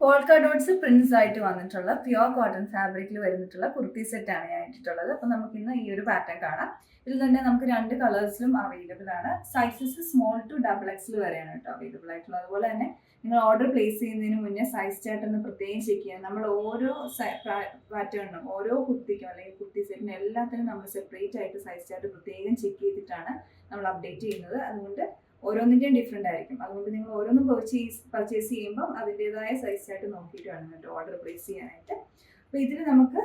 Polka dots prints ആയിട്ട് വന്നിട്ടുള്ള pure cotton ഫാബ്രിക്കിൽ വരുന്നിട്ടുള്ള കുർത്തി സെറ്റ് ആണ് ഞാൻ ഇട്ടിട്ടുള്ളത്. അപ്പോൾ നമുക്ക് ഇന്ന് ഈ ഒരു പാറ്റേൺ കാണാം. ഇതിൽ തന്നെ നമുക്ക് 2 കളേഴ്സിലും അവൈലബിൾ ആണ്. സൈസസ് സ്മോൾ ടു ഡബിൾ എക്സിൽ വരെയാണ് കേട്ടോ അവൈലബിൾ ആയിട്ടുള്ളത്. അതുപോലെ തന്നെ നിങ്ങൾ ഓർഡർ പ്ലേസ് ചെയ്യുന്നതിന് മുന്നേ സൈസ് ചാർട്ട് ഒന്ന് പ്രത്യേകം ചെക്ക് ചെയ്യുക. നമ്മൾ ഓരോ പാറ്റേണിനും ഓരോ കുർത്തിക്കും അല്ലെങ്കിൽ കുർത്തി സെറ്റിനും എല്ലാത്തിനും നമ്മൾ സെപ്പറേറ്റ് ആയിട്ട് സൈസ് ചാർട്ട് പ്രത്യേകം ചെക്ക് ചെയ്തിട്ടാണ് നമ്മൾ അപ്ഡേറ്റ് ചെയ്യുന്നത്. അതുകൊണ്ട് ഓരോന്നിൻ്റെയും ഡിഫറെൻ്റ് ആയിരിക്കും. അതുകൊണ്ട് നിങ്ങൾ ഓരോന്നും പർച്ചേസ് ചെയ്യുമ്പോൾ അതിൻ്റെതായ സൈസ് ആയിട്ട് നോക്കിയിട്ട് വേണം കേട്ടോ ഓർഡർ പ്ലേസ് ചെയ്യാനായിട്ട്. അപ്പോൾ ഇതിൽ നമുക്ക്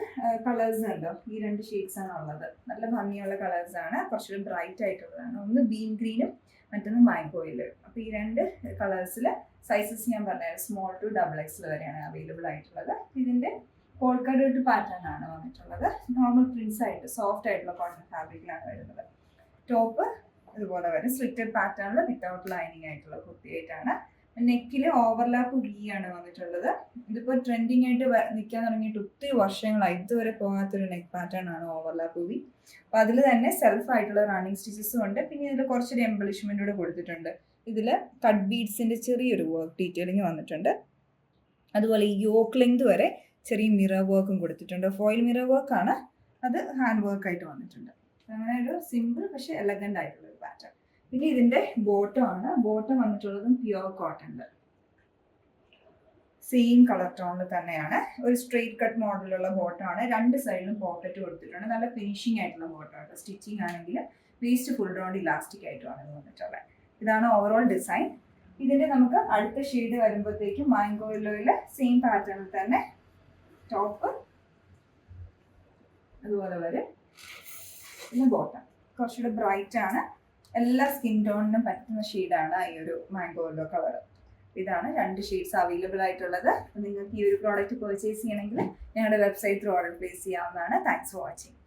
കളേഴ്സ് ഉണ്ട്. ഈ 2 ഷെയ്ഡ്സ് ആണ് ഉള്ളത്. നല്ല ഭംഗിയുള്ള കളേഴ്സ് ആണ്, കുറച്ചുകൂടി ബ്രൈറ്റ് ആയിട്ടുള്ളതാണ്. ഒന്ന് ബീൻ ഗ്രീനും മറ്റൊന്ന് മാംഗോയിലും. അപ്പോൾ ഈ 2 കളേഴ്സിൽ സൈസസ് ഞാൻ പറഞ്ഞത് സ്മോൾ ടു ഡബിൾ എക്സ് വരെയാണ് അവൈലബിൾ ആയിട്ടുള്ളത്. ഇതിൻ്റെ പോൾക്ക ഡോട്ട് പാറ്റേൺ ആണ് വന്നിട്ടുള്ളത്. നോർമൽ പ്രിൻസ് ആയിട്ട് സോഫ്റ്റ് ആയിട്ടുള്ള കോട്ടൺ ഫാബ്രിക്കിലാണ് വരുന്നത്. ടോപ്പ് ഇതുപോലെ വരും സ്ലിറ്റഡ് പാറ്റേണിൽ വിത്തൗട്ട് ലൈനിങ് ആയിട്ടുള്ള കുർത്തിയായിട്ടാണ്. നെക്കിൽ ഓവർലാപ്പ് ആണ് വന്നിട്ടുള്ളത്. ഇതിപ്പോൾ ട്രെൻഡിങ് ആയിട്ട് നിൽക്കാൻ തുടങ്ങിയിട്ട് ഒത്തിരി വർഷങ്ങളായി ഇതുവരെ പോകാത്തൊരു നെക്ക് പാറ്റേൺ ആണ് ഓവർലാപ്പ് വി. അപ്പോൾ അതിൽ തന്നെ സെൽഫ് ആയിട്ടുള്ള റണ്ണിങ് സ്റ്റിച്ചസും ഉണ്ട്. പിന്നെ ഇതിൽ കുറച്ചൊരു എംബലിഷ്മെന്റ് കൂടെ കൊടുത്തിട്ടുണ്ട്. ഇതിൽ കട്ട് ബീഡ്സിന്റെ ചെറിയൊരു വർക്ക് ഡീറ്റെയിലിംഗ് വന്നിട്ടുണ്ട്. അതുപോലെ ഈ യോക്ക് ലെങ്ത് വരെ ചെറിയ മിറർ വർക്കും കൊടുത്തിട്ടുണ്ട്. ഫോയിൽ മിറർ വർക്കാണ്, അത് ഹാൻഡ് വർക്ക് ആയിട്ട് വന്നിട്ടുണ്ട്. അങ്ങനെ ഒരു സിമ്പിൾ പക്ഷെ എലഗന്റ് ആയിട്ടുള്ള ഒരു പാറ്റേൺ. പിന്നെ ഇതിന്റെ ബോട്ടം ആണ്. ബോട്ടം വന്നിട്ടുള്ളതും പ്യുവർ കോട്ടണിൽ സെയിം കളർ ടോണിൽ തന്നെയാണ്. ഒരു സ്ട്രെയിറ്റ് കട്ട് മോഡലുള്ള ബോട്ടം ആണ്. 2 സൈഡിലും പോക്കറ്റ് കൊടുത്തിട്ടുണ്ട്. നല്ല ഫിനിഷിംഗ് ആയിട്ടുള്ള ബോട്ടം ആണ്. സ്റ്റിച്ചിങ് ആണെങ്കിൽ വേസ്റ്റ് ഫുൾ റൗണ്ട് ഇലാസ്റ്റിക് ആയിട്ടുമാണ് ഇത് വന്നിട്ടുള്ളത്. ഇതാണ് ഓവറോൾ ഡിസൈൻ. ഇതിന്റെ നമുക്ക് അടുത്ത ഷെയ്ഡ് വരുമ്പോഴത്തേക്കും മാംഗോ യെല്ലോയില് സെയിം പാറ്റേണിൽ തന്നെ ടോപ്പ് അതുപോലെ വരും. പിന്നെ ബോട്ടം കുറച്ചുകൂടെ ബ്രൈറ്റ് ആണ്. എല്ലാ സ്കിൻ ടോണിനും പറ്റുന്ന ഷെയ്ഡാണ് ഈ ഒരു മാംഗോ യെല്ലോ കളർ. ഇതാണ് 2 ഷെയ്ഡ്സ് അവൈലബിൾ ആയിട്ടുള്ളത്. നിങ്ങൾക്ക് ഈ ഒരു പ്രോഡക്റ്റ് പർച്ചേസ് ചെയ്യണമെങ്കിൽ ഞങ്ങളുടെ വെബ്സൈറ്റ് ത്രൂ ഓർഡർ പ്ലേസ് ചെയ്യാവുന്നതാണ്. Thanks for watching.